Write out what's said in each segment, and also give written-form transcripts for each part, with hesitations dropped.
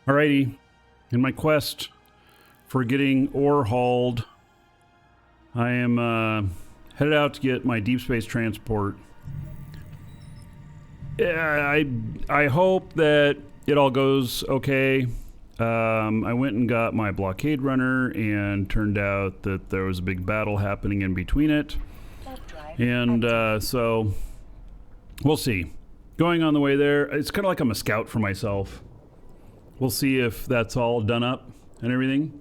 Alrighty, in my quest for getting ore hauled, I am headed out to get my deep space transport. I hope that it all goes okay. I went and got my blockade runner, and turned out that there was a big battle happening in between it. And so we'll see. Going on the way there, it's kind of like I'm a scout for myself. We'll see if that's all done up and everything.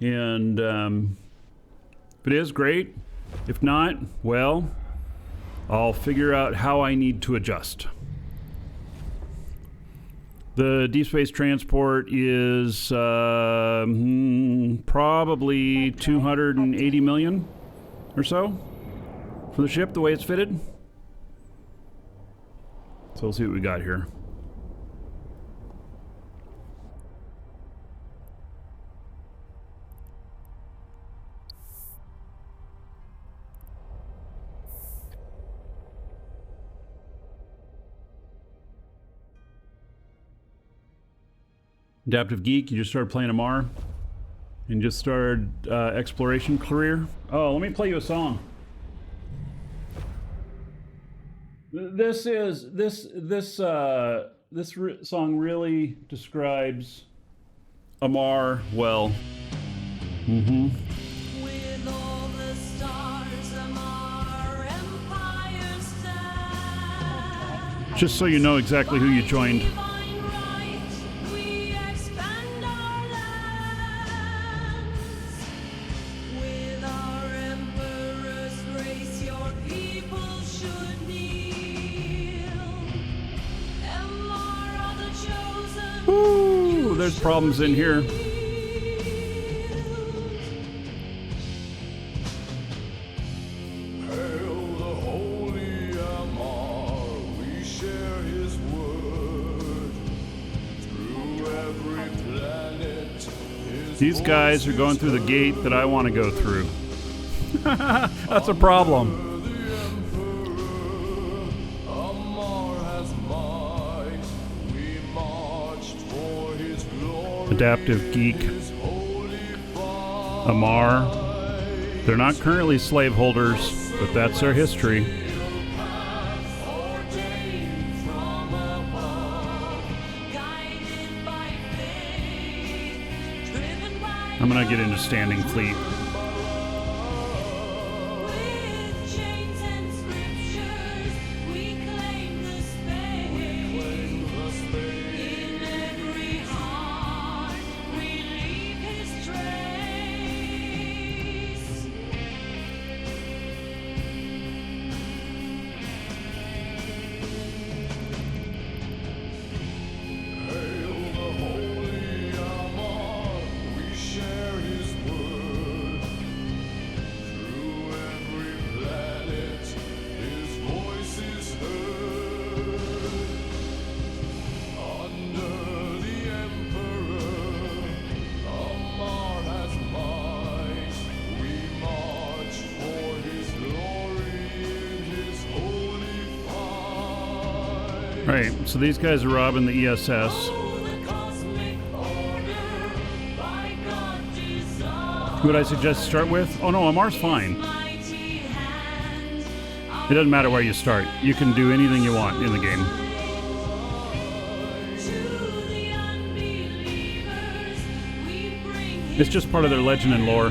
And if it is, great. If not, well, I'll figure out how I need to adjust. The deep space transport is probably 280 million or so for the ship, the way it's fitted. So we'll see what we got here. Adaptive Geek, you just started playing Amar and just started exploration career. Oh, let me play you a song. This song really describes Amar well. With all the stars, Amar Empire stands. Just so you know exactly who you joined. There's problems in here. Hail the holy Amar, we share his word through every planet. These guys are going through the gate that I want to go through. That's a problem. Adaptive Geek, Amar. They're not currently slaveholders, but that's their history. I'm gonna get into standing fleet. Right, so these guys are robbing the ESS. Who would I suggest to start with? Oh no, Amar's fine. It doesn't matter where you start. You can do anything you want in the game. It's just part of their legend and lore.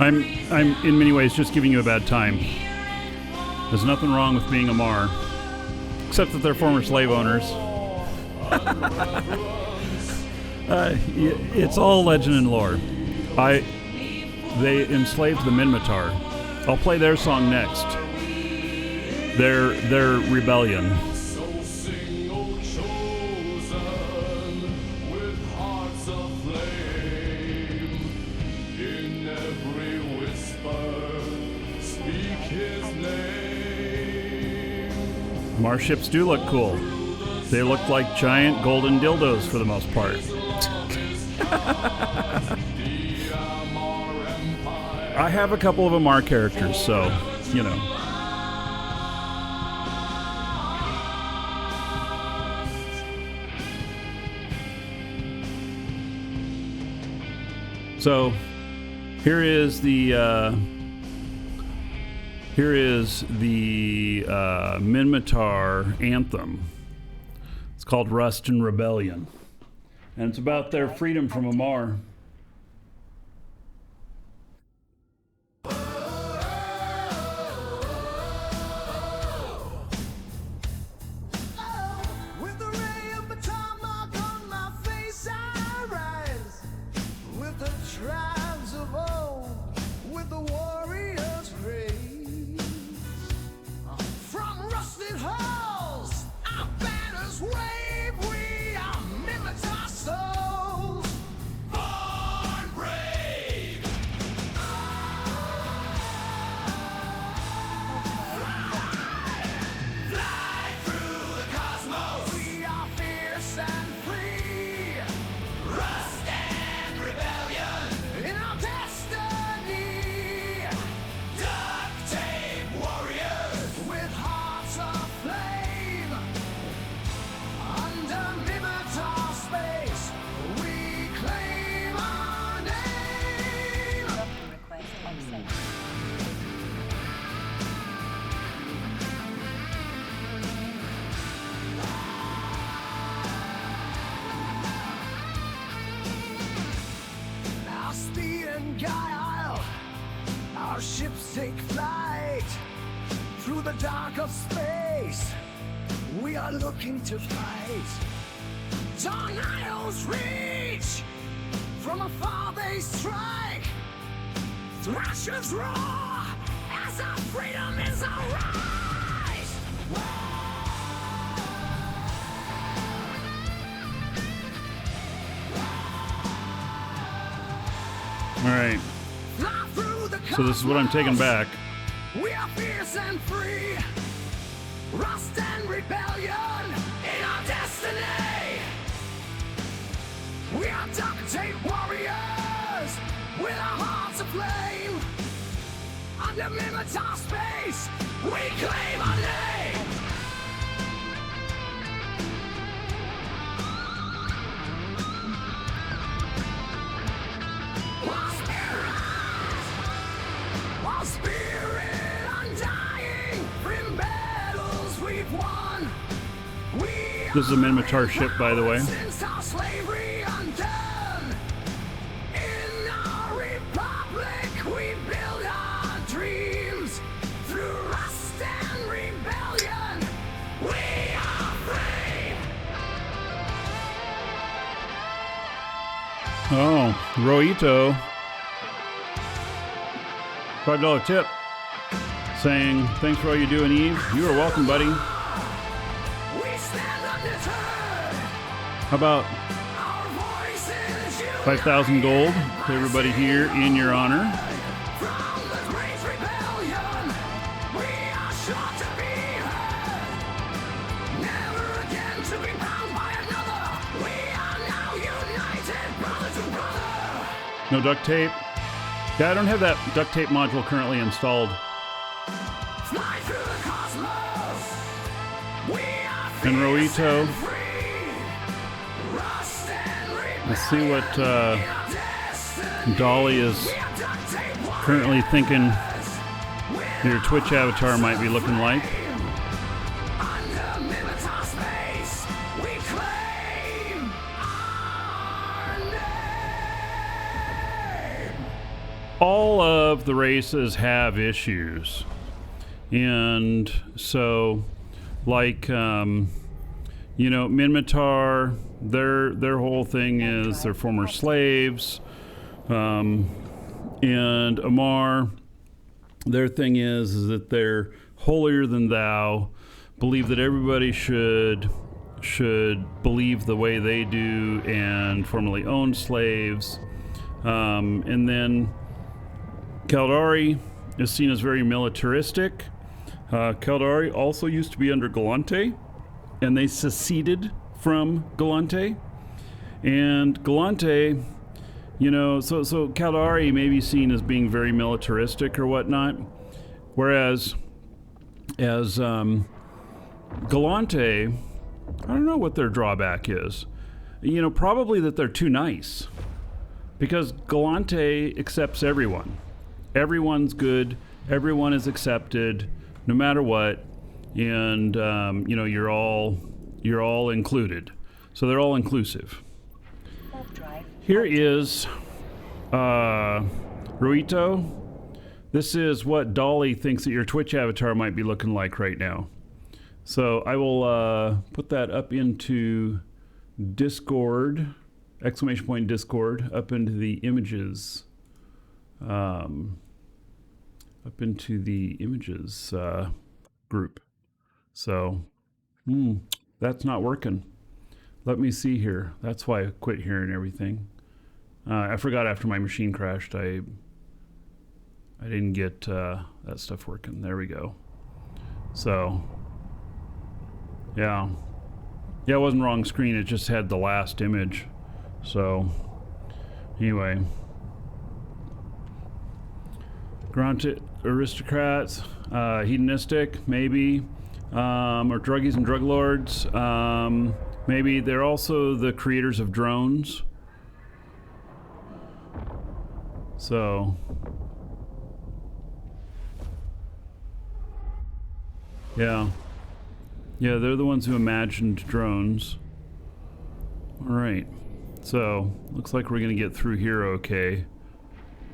I'm in many ways just giving you a bad time. There's nothing wrong with being Amar, except that they're former slave owners. It's all legend and lore. They enslaved the Minmatar. I'll play their song next. Their rebellion. His name. Amar ships do look cool. They look like giant golden dildos for the most part. I have a couple of Amar characters, so, you know. So, here is the Minmatar anthem. It's called Rust and Rebellion, and it's about their freedom from Amar. Our ships take flight through the dark of space. We are looking to fight. Tornadoes reach, from afar they strike. Thrashers roar as our freedom is our rise. All right. So this is what I'm taking back. We are fierce and free. Rust and rebellion in our destiny. We are duct tape warriors with our hearts aflame. Under Minmatar space, we claim our name. Our spirit undying, from battles we've won. This is a Minmatar ship, by the way. Since our slavery undone. In our republic, we build our dreams. Through rust and rebellion, we are free. Oh, Roito. $5 tip. Saying, thanks for all you do, and Eve. You are welcome, buddy. How about 5,000 gold to everybody here in your honor? No duct tape. Yeah, I don't have that duct tape module currently installed. And Roito. Let's see what Dolly is currently thinking your Twitch avatar might be looking like. All of the races have issues, and so like you know, Minmatar, their whole thing is they're former slaves, and Amar, their thing is that they're holier than thou, believe that everybody should believe the way they do, and formerly owned slaves, and then Caldari is seen as very militaristic, Caldari also used to be under Galante, and they seceded from Galante. And Galante, you know, so Caldari may be seen as being very militaristic or whatnot, whereas as Galante, I don't know what their drawback is. You know, probably that they're too nice, because Galante accepts everyone. Everyone's good. Everyone is accepted, no matter what, and you know, you're all included. So they're all inclusive. Here is Ruito. This is what Dolly thinks that your Twitch avatar might be looking like right now. So I will put that up into Discord, exclamation point Discord, up into the images. Up into the images group. So that's not working. Let me see here. That's why I quit hearing everything. I forgot after my machine crashed, I didn't get that stuff working. There we go. So yeah, it wasn't wrong screen. It just had the last image. So anyway, granted, aristocrats, hedonistic, maybe, or druggies and drug lords. Maybe they're also the creators of drones. So yeah, they're the ones who imagined drones. All right, so looks like we're gonna get through here okay.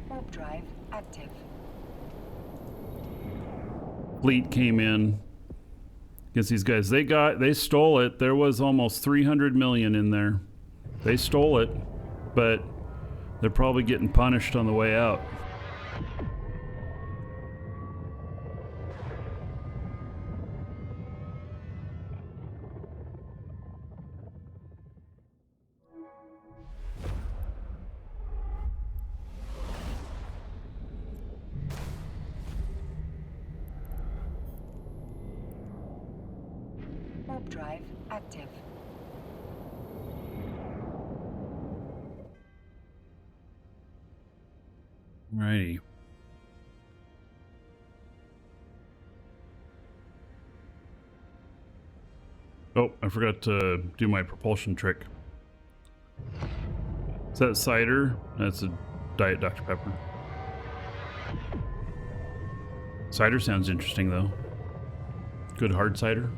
Warp drive active. Fleet came in against these guys. They stole it. There was almost 300 million in there. They stole it, but they're probably getting punished on the way out. Warp drive active. Righty. Oh, I forgot to do my propulsion trick. Is that cider? That's a Diet Dr. Pepper. Cider sounds interesting though. Good hard cider.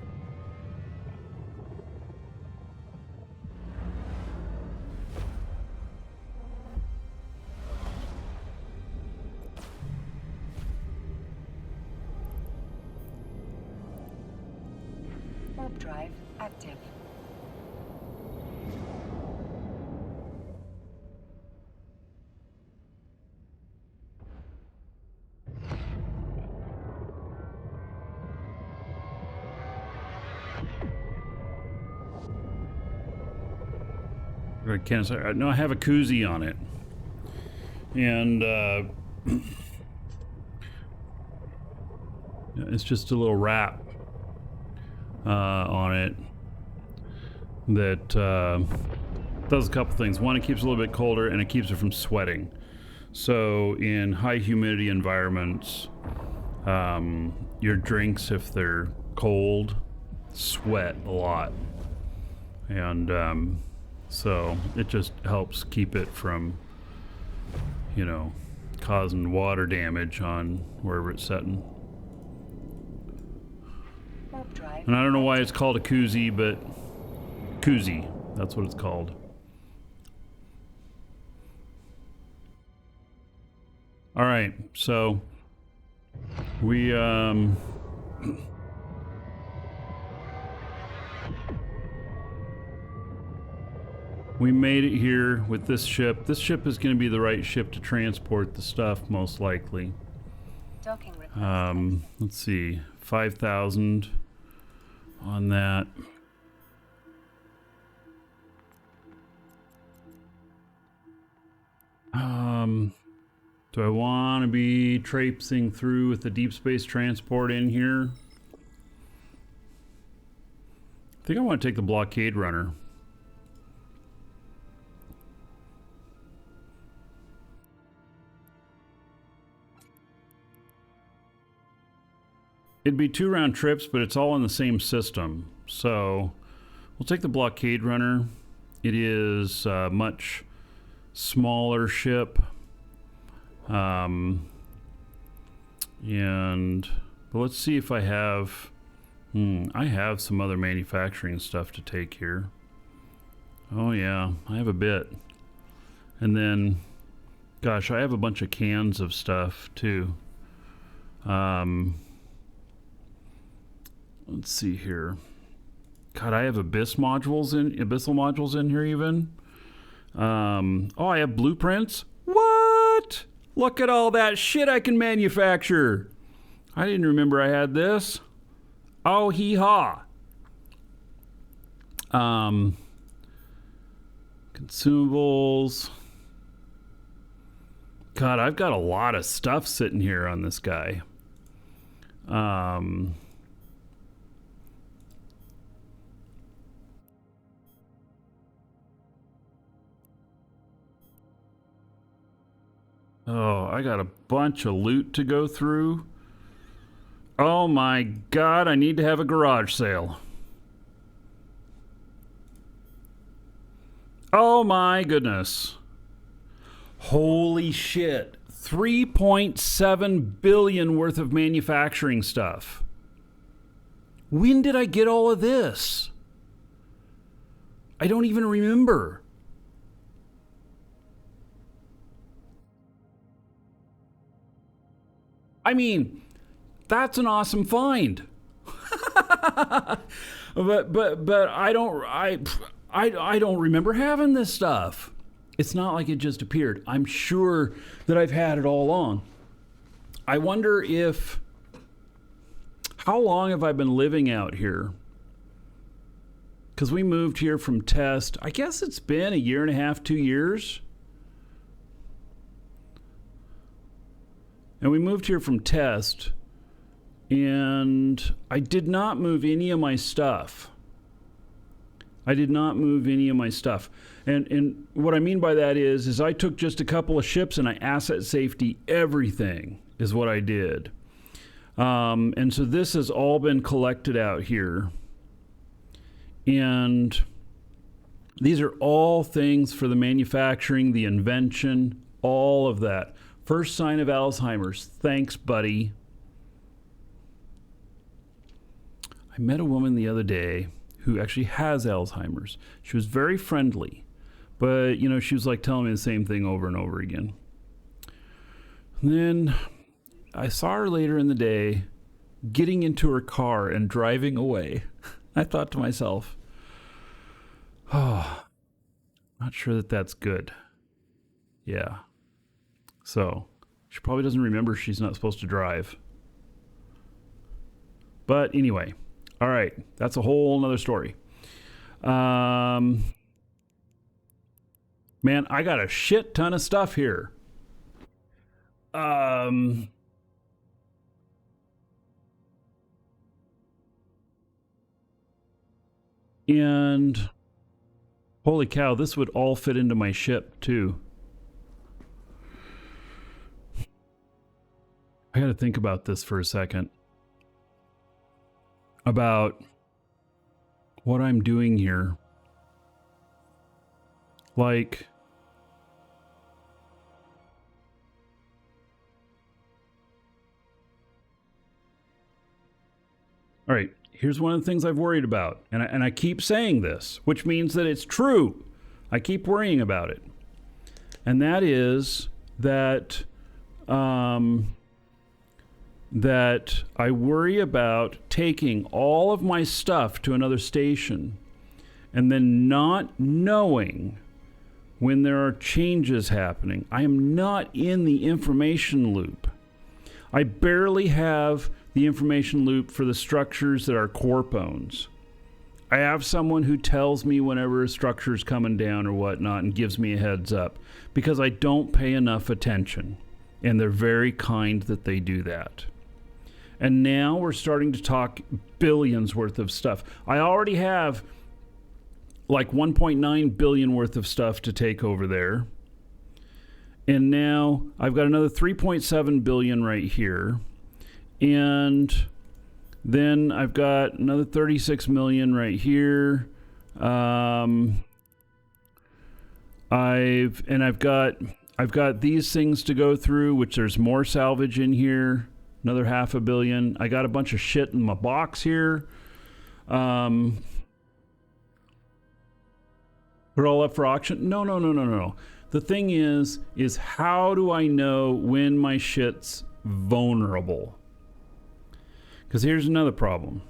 Warp drive active. No, I have a koozie on it, and it's just a little wrap on it that does a couple things. One, it keeps it a little bit colder, and it keeps it from sweating. So in high humidity environments, your drinks, if they're cold, sweat a lot, and so it just helps keep it from, you know, causing water damage on wherever it's setting. Warp drive. And I don't know why it's called a koozie, but koozie, that's what it's called. All right, so we we made it here with this ship. This ship is going to be the right ship to transport the stuff, most likely. Docking request. Let's see, 5,000 on that. Do I want to be traipsing through with the deep space transport in here? I think I want to take the blockade runner. It'd be 2 round trips, but it's all in the same system. So we'll take the blockade runner. It is a much smaller ship. But let's see if I have... I have some other manufacturing stuff to take here. Oh yeah, I have a bit. And then, gosh, I have a bunch of cans of stuff too. Let's see here. God, I have abyssal modules in here even. Oh, I have blueprints. What? Look at all that shit I can manufacture. I didn't remember I had this. Oh, hee-haw. Consumables. God, I've got a lot of stuff sitting here on this guy. Oh, I got a bunch of loot to go through. Oh my God, I need to have a garage sale. Oh my goodness. Holy shit. 3.7 billion worth of manufacturing stuff. When did I get all of this? I don't even remember. I mean, that's an awesome find. but I don't remember having this stuff. It's not like it just appeared. I'm sure that I've had it all along. I wonder if... How long have I been living out here? Because we moved here from test. I guess it's been 1.5 years, 2 years. And we moved here from test. And I did not move any of my stuff. And what I mean by that is I took just a couple of ships and I asset safety everything is what I did. And so this has all been collected out here. And these are all things for the manufacturing, the invention, all of that. First sign of Alzheimer's. Thanks, buddy. I met a woman the other day who actually has Alzheimer's. She was very friendly, but, you know, she was like telling me the same thing over and over again. And then I saw her later in the day getting into her car and driving away. I thought to myself, oh, not sure that that's good. Yeah. So she probably doesn't remember she's not supposed to drive. But anyway, all right, that's a whole nother story. Man, I got a shit ton of stuff here. And holy cow, this would all fit into my ship too. I got to think about this for a second. About what I'm doing here. Like, all right, here's one of the things I've worried about. And I keep saying this, which means that it's true. I keep worrying about it. And that is that that I worry about taking all of my stuff to another station and then not knowing when there are changes happening. I am not in the information loop. I barely have the information loop for the structures that are core bones. I have someone who tells me whenever a structure is coming down or whatnot and gives me a heads up because I don't pay enough attention. And they're very kind that they do that. And now we're starting to talk billions worth of stuff. I already have like 1.9 billion worth of stuff to take over there. And now I've got another 3.7 billion right here. And then I've got another 36 million right here. I've got these things to go through, which there's more salvage in here. Another 500 million. I got a bunch of shit in my box here. They're all up for auction. No. The thing is how do I know when my shit's vulnerable? Because here's another problem.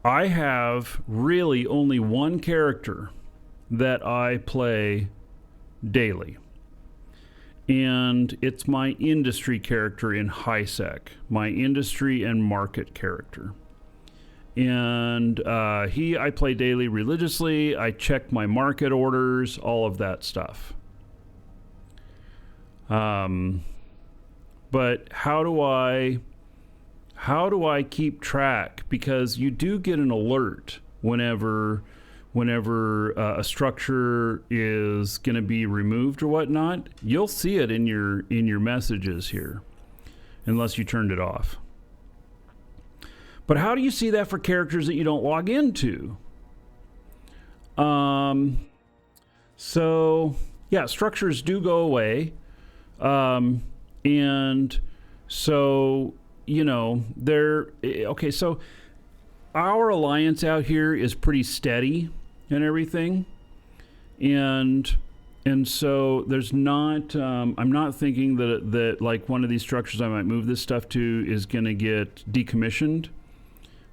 I have really only one character that I play daily. And it's my industry character in HiSec, my industry and market character. And I play daily religiously. I check my market orders, all of that stuff. But how do I keep track? Because you do get an alert whenever a structure is going to be removed or whatnot. You'll see it in your messages here, unless you turned it off. But how do you see that for characters that you don't log into? So yeah, structures do go away, and so they're okay. So our alliance out here is pretty steady and everything, and so there's not I'm not thinking that like one of these structures I might move this stuff to is going to get decommissioned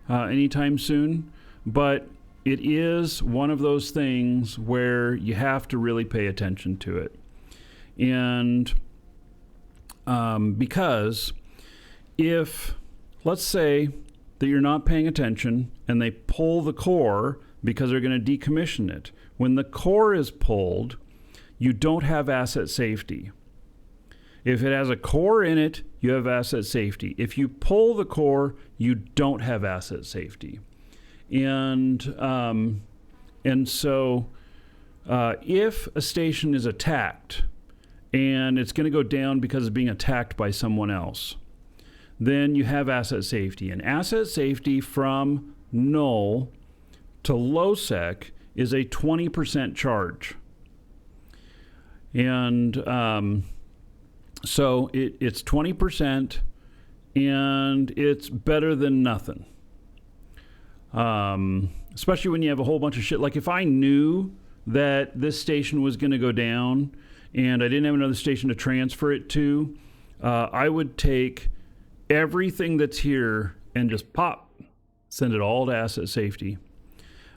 anytime soon, but it is one of those things where you have to really pay attention to it. And because if, let's say that you're not paying attention and they pull the core because they're going to decommission it. When the core is pulled, you don't have asset safety. If it has a core in it, you have asset safety. If you pull the core, you don't have asset safety. And so if a station is attacked and it's going to go down because it's being attacked by someone else, then you have asset safety. And asset safety from Null to low-sec is a 20% charge. And so it's 20%, and it's better than nothing. Especially when you have a whole bunch of shit. Like if I knew that this station was going to go down and I didn't have another station to transfer it to, I would take everything that's here and just send it all to asset safety.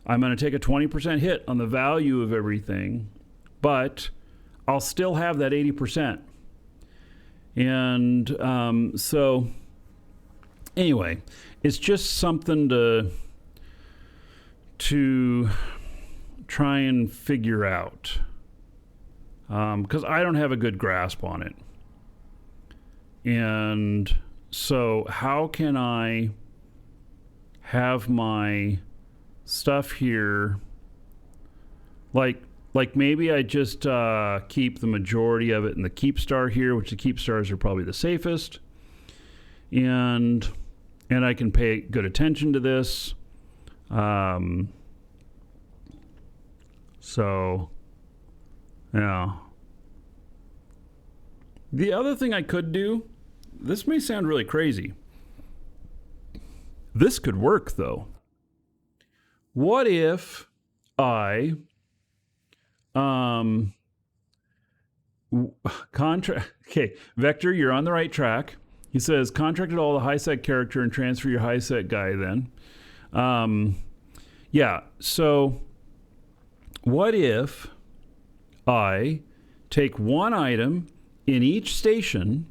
I'm going to take a 20% hit on the value of everything, but I'll still have that 80%. And so anyway, it's just something to try and figure out, because I don't have a good grasp on it. And so how can I have my stuff here, like maybe I just keep the majority of it in the keep star here, which the keep stars are probably the safest, and I can pay good attention to this. So yeah. The other thing I could do, this may sound really crazy. This could work though. What if I okay, Vector, you're on the right track. He says contracted all the HiSec character and transfer your HiSec guy then. Yeah, so what if I take one item in each station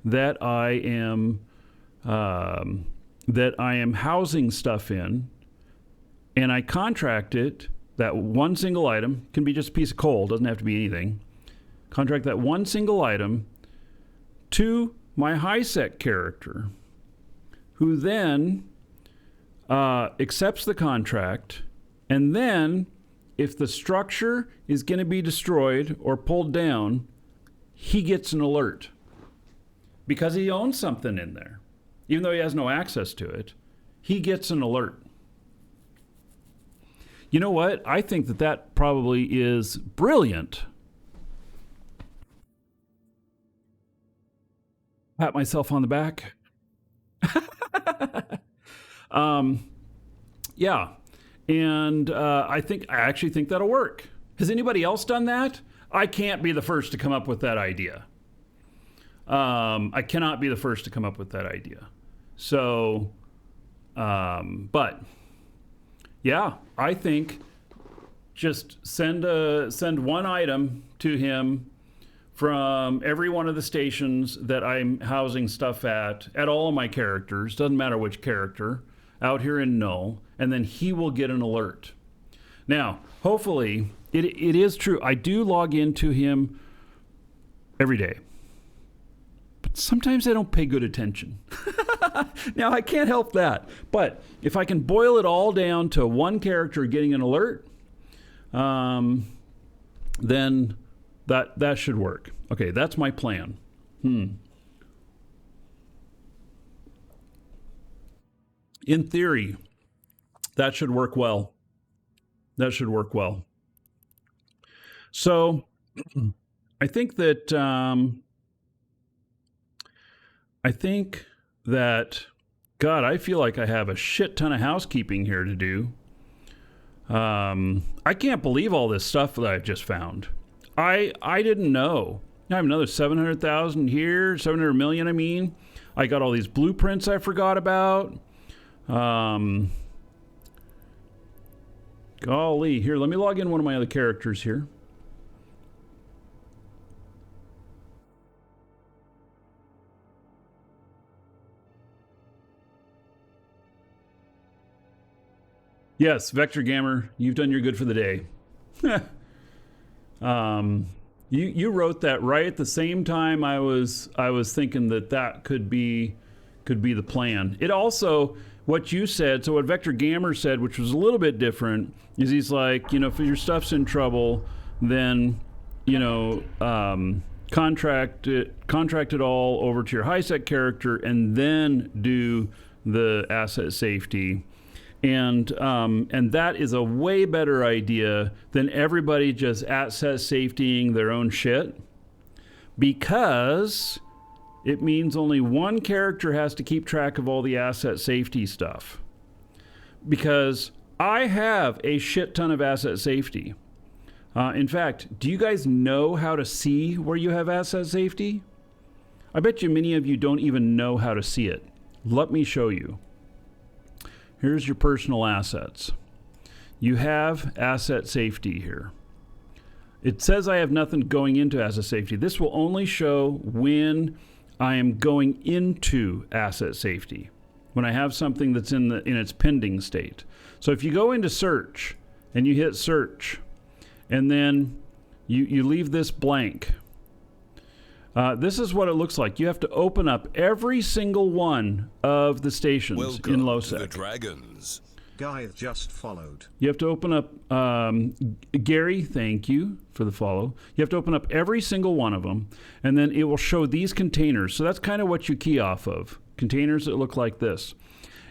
that I am housing stuff in, and I contract it, that one single item, can be just a piece of coal, doesn't have to be anything. Contract that one single item to my HiSec character. who then accepts the contract, and then if the structure is going to be destroyed or pulled down, he gets an alert because he owns something in there. Even though he has no access to it, he gets an alert. You know what? I think that that probably is brilliant. Pat myself on the back. Yeah. And I actually think that'll work. Has anybody else done that? I can't be the first to come up with that idea. I cannot be the first to come up with that idea. So, but yeah, I think just send one item to him from every one of the stations that I'm housing stuff at all of my characters, doesn't matter which character, out here in Null, and then he will get an alert. Now, hopefully, it is true. I do log into him every day. But sometimes I don't pay good attention. Now, I can't help that. But if I can boil it all down to one character getting an alert, then that should work. Okay, that's my plan. In theory, that should work well. That should work well. So, I think that God, I feel like I have a shit ton of housekeeping here to do. I can't believe all this stuff that I've just found. I didn't know. I have another 700,000 here, 700 million, I mean. I got all these blueprints I forgot about. Golly, here, let me log in one of my other characters here. Yes, Vector Gamer, you've done your good for the day. You wrote that right at the same time I was thinking that could be the plan. It also, what you said, so what Vector Gamer said, which was a little bit different, is he's like, if your stuff's in trouble, then contract it all over to your high-sec character and then do the asset safety. And that is a way better idea than everybody just asset safetying their own shit, because it means only one character has to keep track of all the asset safety stuff. Because I have a shit ton of asset safety. In fact, do you guys know how to see where you have asset safety? I bet you many of you don't even know how to see it. Let me show you. Here's your personal assets. You have asset safety here. It says I have nothing going into asset safety. This will only show when I am going into asset safety, when I have something that's in its pending state. So if you go into search and you hit search, and then you leave this blank, this is what it looks like. You have to open up every single one of the stations in LowSec. To the Dragons. Guy just followed. You have to open up, Gary, thank you for the follow. You have to open up every single one of them, and then it will show these containers. So that's kind of what you key off of, containers that look like this.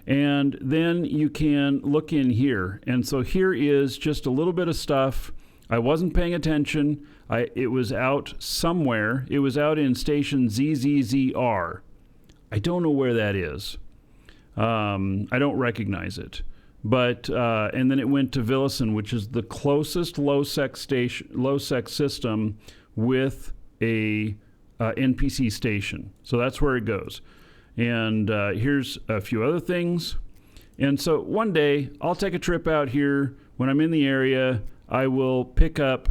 And then you can look in here. And so here is just a little bit of stuff. I wasn't paying attention. It was out somewhere. It was out in station ZZZR. I don't know where that is. I don't recognize it. But and then it went to Villison, which is the closest low-sec system with a NPC station. So that's where it goes. And here's a few other things. And so one day I'll take a trip out here. When I'm in the area, I will pick up,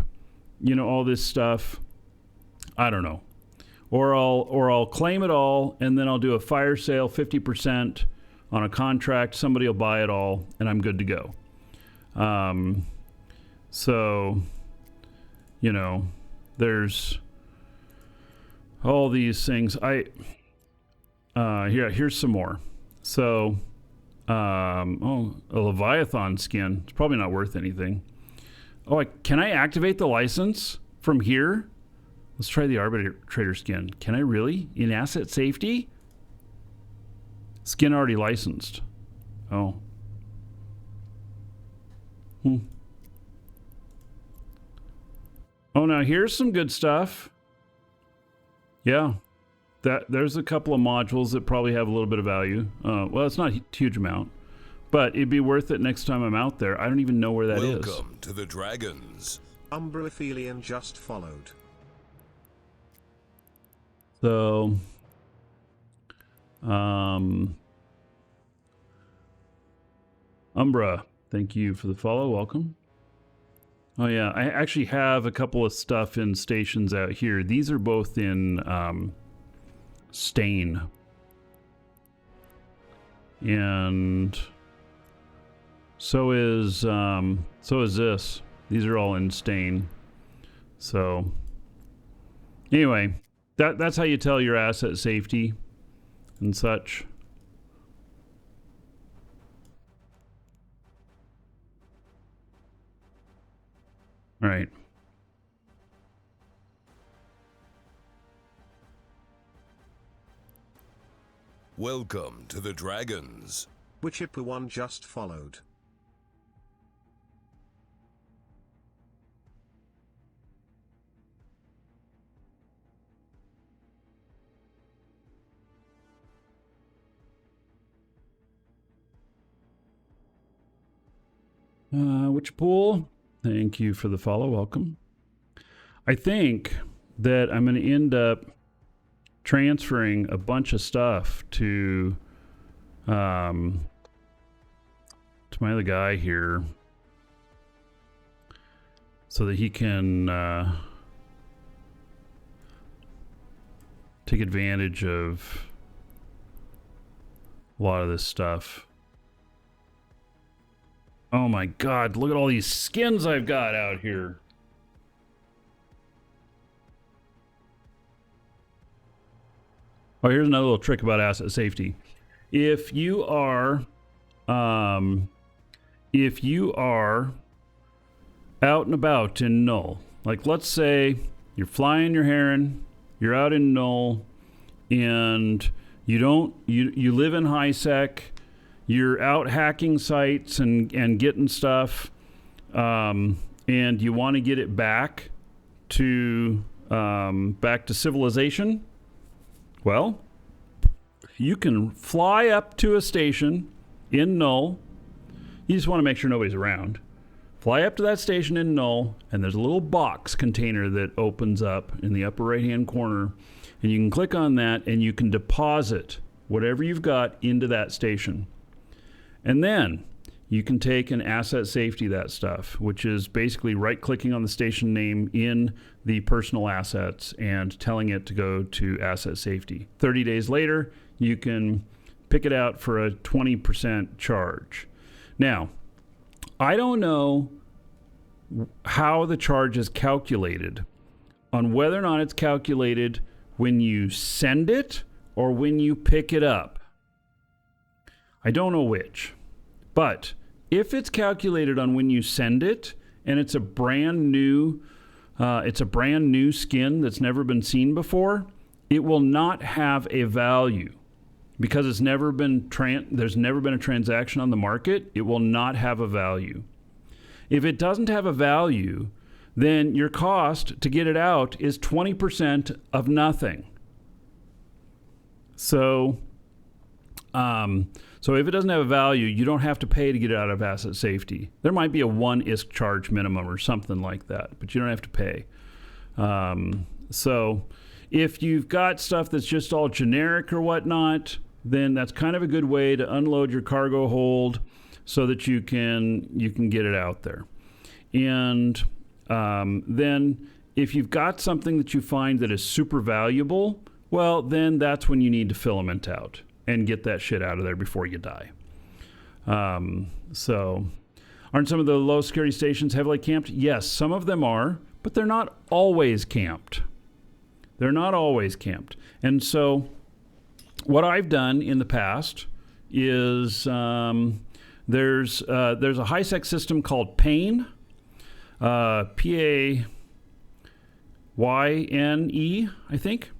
all this stuff. I don't know. Or I'll claim it all, and then I'll do a fire sale, 50% on a contract. Somebody will buy it all, and I'm good to go. So, there's all these things. Here's some more. So, a Leviathan skin. It's probably not worth anything. Oh, can I activate the license from here? Let's try the arbitrator skin. Can I really? In asset safety? Skin already licensed. Oh. Oh, now here's some good stuff. Yeah. There's a couple of modules that probably have a little bit of value. Well, it's not a huge amount, but it'd be worth it next time I'm out there. I don't even know where that is. Welcome to the Dragons. Umbraphelian just followed. So, Umbra, thank you for the follow. Welcome. Oh yeah, I actually have a couple of stuff in stations out here. These are both in Stain. And so is this. These are all in Stain. So anyway, that's how you tell your asset safety and such. All right. Welcome to the Dragons. Wichipper1 just followed. Wichpool, thank you for the follow. Welcome. I think that I'm going to end up transferring a bunch of stuff to my other guy here so that he can take advantage of a lot of this stuff. Oh my God, look at all these skins I've got out here. Oh, here's another little trick about asset safety. If you are out and about in Null, like let's say you're flying your heron, you're out in Null, and you live in high sec, you're out hacking sites and getting stuff, and you want to get it back to civilization. Well, you can fly up to a station in Null. You just want to make sure nobody's around. Fly up to that station in Null, and there's a little box container that opens up in the upper right-hand corner, and you can click on that, and you can deposit whatever you've got into that station. And then you can take and asset safety that stuff, which is basically right-clicking on the station name in the personal assets and telling it to go to asset safety. 30 days later, you can pick it out for a 20% charge. Now, I don't know how the charge is calculated, on whether or not it's calculated when you send it or when you pick it up. I don't know which. But if it's calculated on when you send it and it's a brand new skin that's never been seen before, it will not have a value because there's never been a transaction on the market. It will not have a value. If it doesn't have a value, then your cost to get it out is 20% of nothing. So if it doesn't have a value, you don't have to pay to get it out of asset safety. There might be a 1 ISK charge minimum or something like that, but you don't have to pay. So if you've got stuff that's just all generic or whatnot, then that's kind of a good way to unload your cargo hold so that you can get it out there. And then if you've got something that you find that is super valuable, well, then that's when you need to filament out and get that shit out of there before you die. So, aren't some of the low security stations heavily camped? Yes, some of them are, but they're not always camped. They're not always camped. And so, what I've done in the past is there's a high-sec system called Payne, Payne, I think.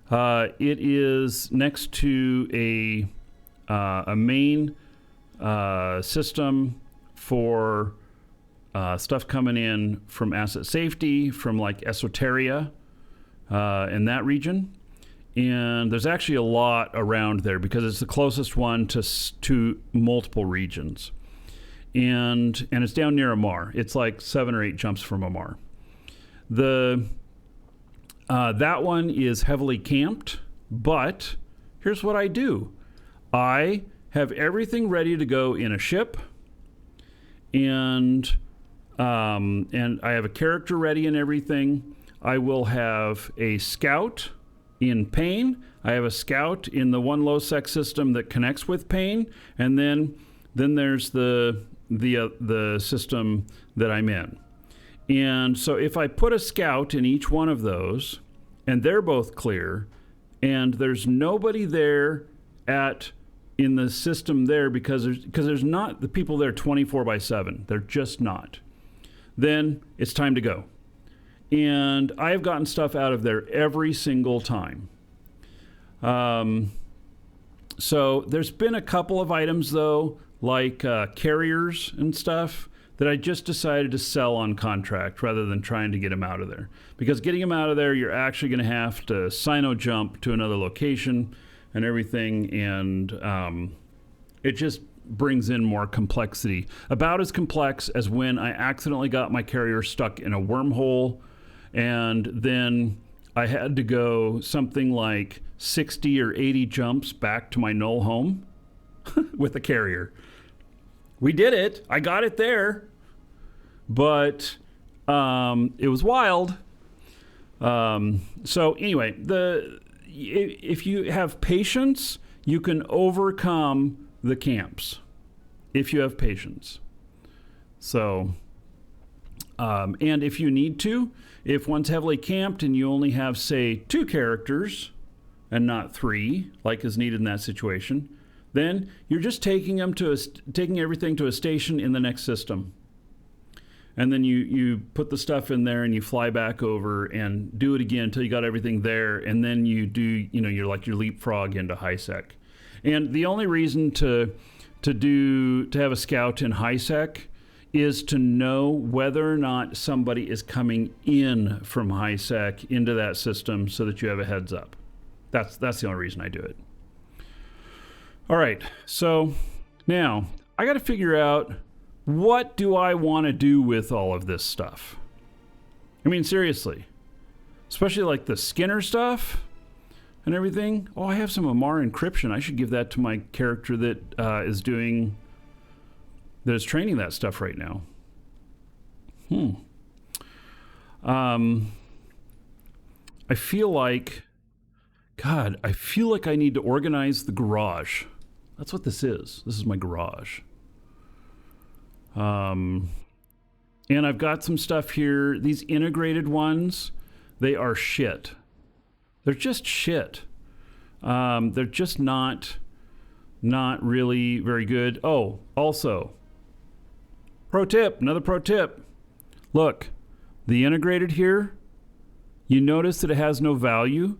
It is next to a main system for stuff coming in from asset safety, from like Esoteria in that region. And there's actually a lot around there because it's the closest one to multiple regions. And it's down near Amar. It's like 7 or 8 jumps from Amar. That one is heavily camped, but here's what I do. I have everything ready to go in a ship, and I have a character ready and everything. I will have a scout in Payne. I have a scout in the one low-sec system that connects with Payne, and then there's the system that I'm in. And so if I put a scout in each one of those, and they're both clear, and there's nobody there in the system there because there's not the people there 24/7. They're just not. Then it's time to go. And I have gotten stuff out of there every single time. So there's been a couple of items, though, like carriers and stuff, that I just decided to sell on contract rather than trying to get them out of there. Because getting them out of there, you're actually going to have to sino-jump to another location and everything, and it just brings in more complexity. About as complex as when I accidentally got my carrier stuck in a wormhole, and then I had to go something like 60 or 80 jumps back to my Null home with a carrier. We did it. I got it there. But it was wild. So anyway, if you have patience, you can overcome the camps. If you have patience. So, and if you need to, if one's heavily camped and you only have, say, 2 characters and not 3, like is needed in that situation, then you're just taking everything to a station in the next system. And then you put the stuff in there and you fly back over and do it again until you got everything there. And then you do, you're like your leapfrog into high sec. And the only reason to have a scout in high sec is to know whether or not somebody is coming in from high sec into that system so that you have a heads up. That's the only reason I do it. All right, so now I got to figure out, what do I want to do with all of this stuff? I mean, seriously, especially like the Skinner stuff and everything. Oh, I have some Amar encryption. I should give that to my character that is training that stuff right now. I feel like I need to organize the garage. That's what this is. This is my garage. And I've got some stuff here. These integrated ones, they are shit. They're just shit. They're just not really very good. Oh, also, another pro tip. Look, the integrated here, you notice that it has no value.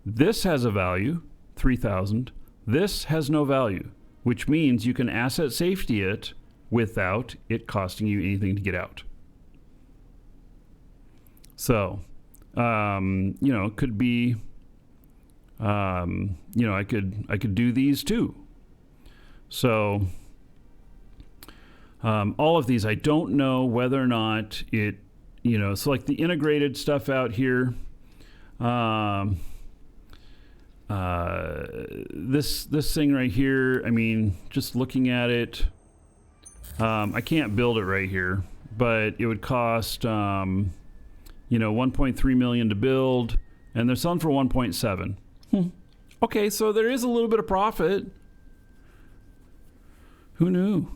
This has a value, 3,000. This has no value, which means you can asset safety it without it costing you anything to get out. So, it could be, I could do these too. So, all of these, I don't know whether or not it, so like the integrated stuff out here, this thing right here, I mean, just looking at it, I can't build it right here, but it would cost, 1.3 million to build, and they're selling for 1.7. Okay, so there is a little bit of profit. Who knew?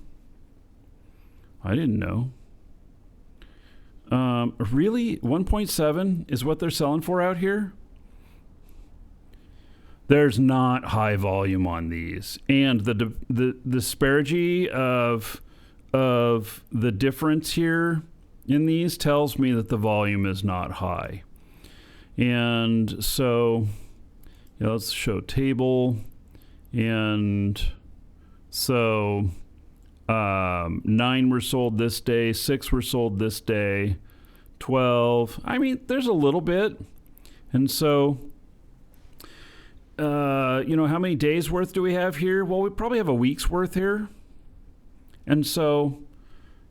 I didn't know. Really? 1.7 is what they're selling for out here? there's not high volume on these, and the disparity of the difference here in these tells me that the volume is not high. And so, let's show table. And so 9 were sold this day, 6 were sold this day, 12. I mean, there's a little bit. And so, how many days worth do we have here? Well, we probably have a week's worth here. And so,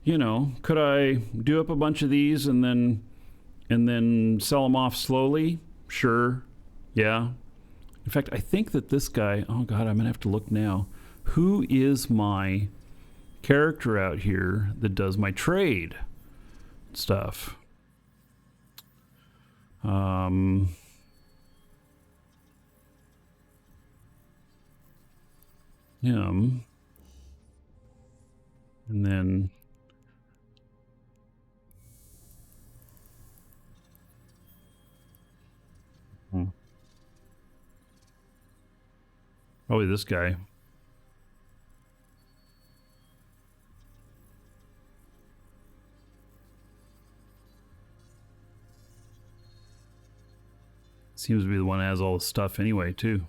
could I do up a bunch of these and then sell them off slowly? Sure. Yeah. In fact, I think that this guy, oh God, I'm going to have to look now. Who is my character out here that does my trade stuff? Him. And then probably this guy. Seems to be the one that has all the stuff anyway, too.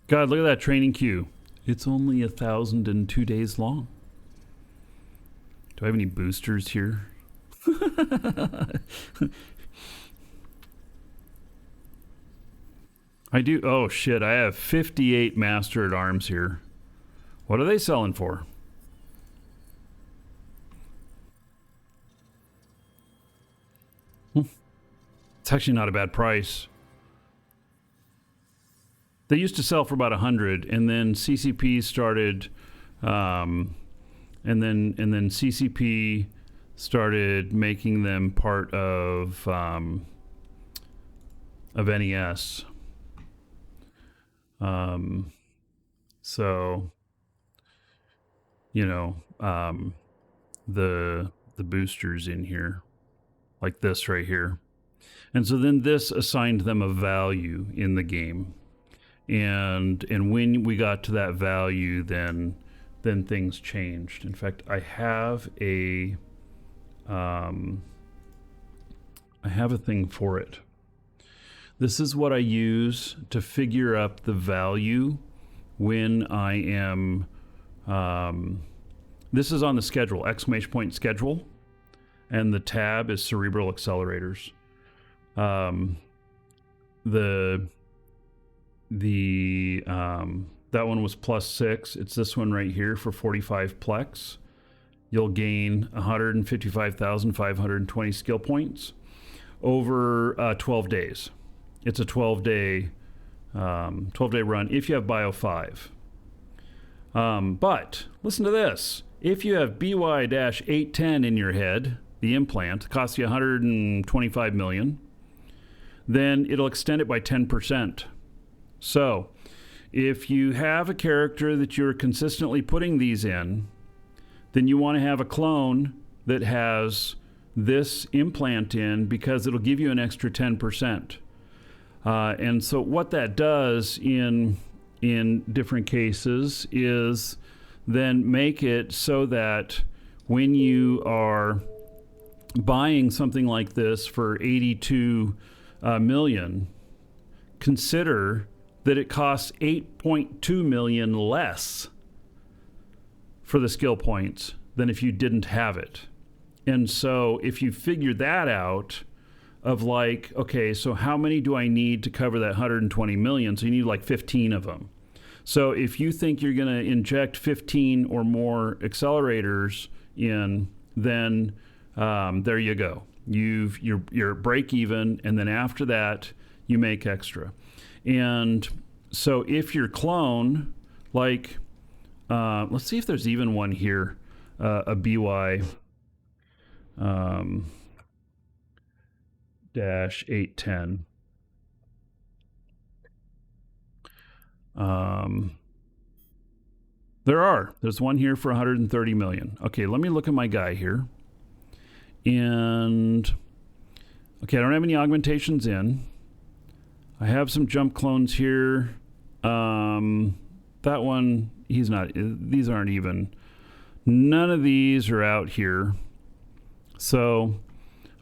God, look at that training queue. It's only 1,002 days long. Do I have any boosters here? I do. Oh, shit. I have 58 Master at Arms here. What are they selling for? It's actually not a bad price. They used to sell for about 100, and then CCP started, and then CCP started making them part of NES. So, the boosters in here, like this right here. And so then this assigned them a value in the game. And when we got to that value, then things changed. In fact, I have a thing for it. This is what I use to figure up the value when I am. This is on the schedule, ! schedule, and the tab is Cerebral accelerators. That one was +6. It's this one right here for 45 plex. You'll gain 155,520 skill points over 12 days. It's a 12-day run if you have Bio 5. But listen to this. If you have BY-810 in your head, the implant costs you 125 million, then it'll extend it by 10%. So if you have a character that you're consistently putting these in, then you want to have a clone that has this implant in because it'll give you an extra 10%. And so what that does in different cases is then make it so that when you are buying something like this for 82 million, consider that it costs 8.2 million less for the skill points than if you didn't have it. And so if you figure that out of like, okay, so how many do I need to cover that 120 million? So you need like 15 of them. So if you think you're going to inject 15 or more accelerators in, then there you go. You're break even, and then after that, you make extra. And so if your clone, like, let's see if there's even one here, a BY -810. There's one here for 130 million. Okay, let me look at my guy here. And okay, I don't have any augmentations in. I have some jump clones here. That one, he's not, these aren't even, none of these are out here. So,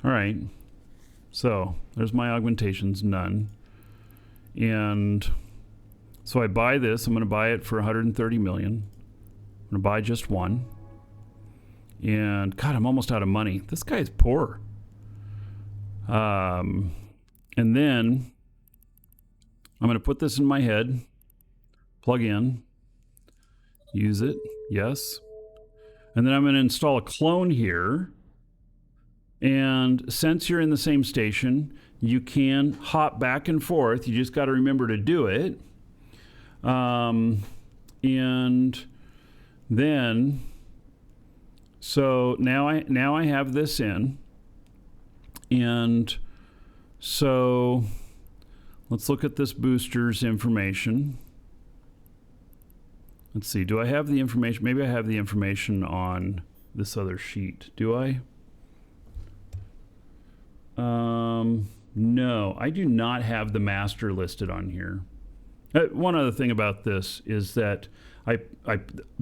all right. So there's my augmentations, none. And so I buy this. I'm going to buy it for 130 million. I'm going to buy just one. And God, I'm almost out of money. This guy's poor. And then I'm going to put this in my head, plug in, use it, yes. And then I'm going to install a clone here. And since you're in the same station, you can hop back and forth. You just got to remember to do it. And then, so now I have this in. And so let's look at this booster's information. Let's see, do I have the information? Maybe I have the information on this other sheet. Do I? No, I do not have the master listed on here. One other thing about this is that I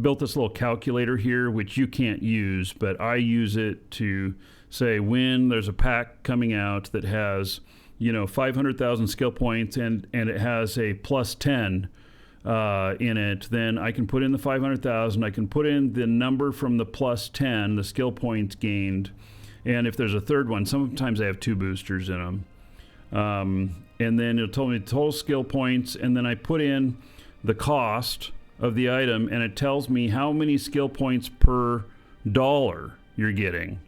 built this little calculator here, which you can't use, but I use it to say when there's a pack coming out that has, 500,000 skill points and it has a plus 10 in it, then I can put in the 500,000. I can put in the number from the plus 10, the skill points gained. And if there's a third one, sometimes I have two boosters in them. And then it'll tell me total skill points, and then I put in the cost of the item, and it tells me how many skill points per dollar you're getting.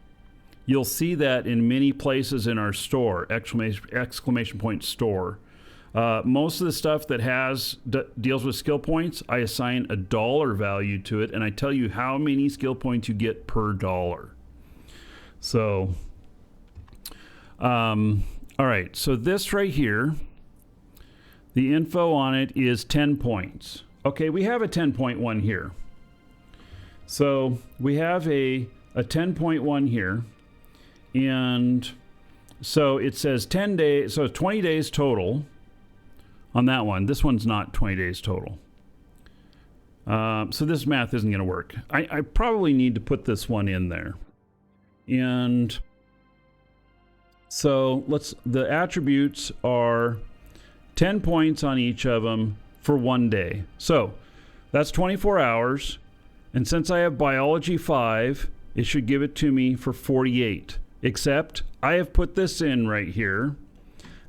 You'll see that in many places in our store, exclamation point store. Most of the stuff that deals with skill points, I assign a dollar value to it, and I tell you how many skill points you get per dollar. So, all right, so this right here, the info on it is 10 points. Okay, we have a 10.1 here. So we have a 10.1 here. And so it says 10 days, so 20 days total on that one. This one's not 20 days total. So this math isn't going to work. I probably need to put this one in there. And so the attributes are 10 points on each of them for 1 day. So that's 24 hours. And since I have biology 5, it should give it to me for 48. Except I have put this in right here.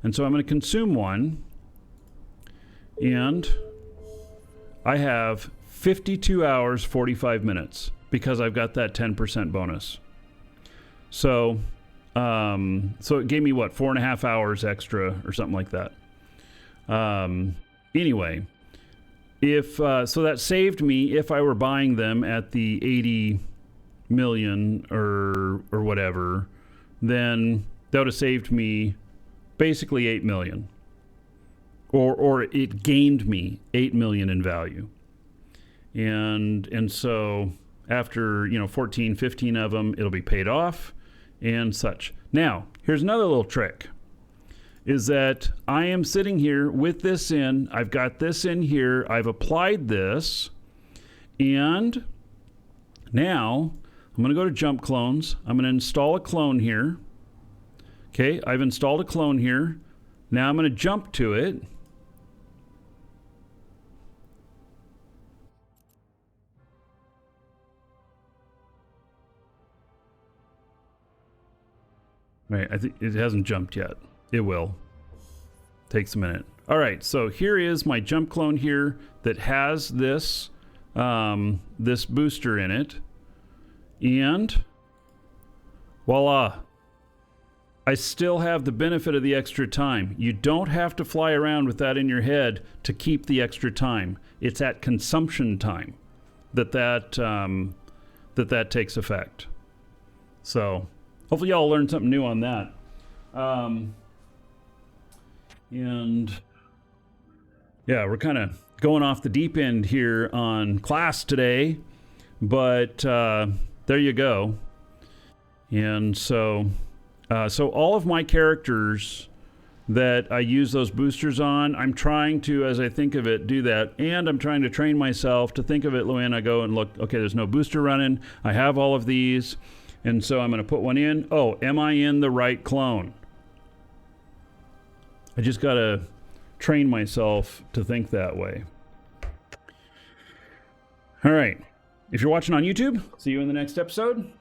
And so I'm going to consume one. And I have 52 hours, 45 minutes because I've got that 10% bonus. So it gave me what, 4.5 hours extra or something like that. Anyway, so that saved me if I were buying them at the 80 million or whatever, then that would have saved me basically 8 million. Or it gained me 8 million in value. And so after 14, 15 of them, it'll be paid off and such. Now, here's another little trick, is that I am sitting here with this in. I've got this in here. I've applied this. And now I'm going to go to jump clones. I'm going to install a clone here. Okay, I've installed a clone here. Now I'm going to jump to it. Right, I think it hasn't jumped yet. It will. Takes a minute. All right, so here is my jump clone here that has this this booster in it. And voila. I still have the benefit of the extra time. You don't have to fly around with that in your head to keep the extra time. It's at consumption time that takes effect. So hopefully y'all learned something new on that. And yeah, we're kind of going off the deep end here on class today, but there you go. And so all of my characters that I use those boosters on. I'm trying to, as I think of it, do that. And I'm trying to train myself to think of it, Luann. I go and look, okay, there's no booster running. I have all of these. And so I'm going to put one in. Oh, am I in the right clone? I just got to train myself to think that way. All right. If you're watching on YouTube, see you in the next episode.